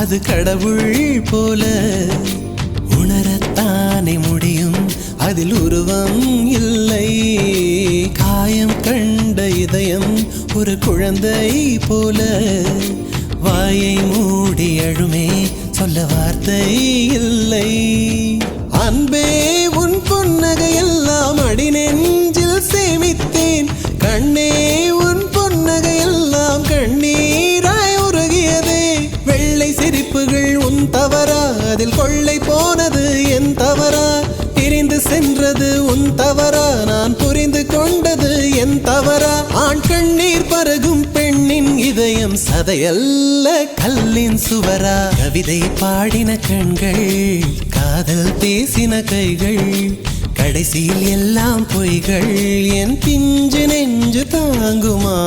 அது கடவுள் போல உணரத்தானே முடியும், அதில் உருவம் இல்லை. காயம் கண்ட இதயம் ஒரு குழந்தை போல வாயை மூடி அழுமே, சொல்ல வார்த்தை இல்லை. அன்பே உன் புன்னகையெல்லாம் அடி நெஞ்சில் சேமித்தேன், கண்ணே உன் புன்னகையெல்லாம் கண்ணீராய் உருகியதே. வெள்ளை சிரிப்புகள் உன் தவறா, அதில் கொள்ளை போனது என் தவறா? பிரிந்து சென்றது உன் தவறா, நான் புரிந்து கொண்டது என் தவறா? ஆண் கண்ணீர் பருகும் பெண்ணின் இதயம் சதையல்ல கல்லின் சுவரா? கவிதை பாடின கண்கள், காதல் பேசின கைகள், கடைசியில் எல்லாம் பொய்கள். என் பிஞ்சு நெஞ்சு தாங்குமா?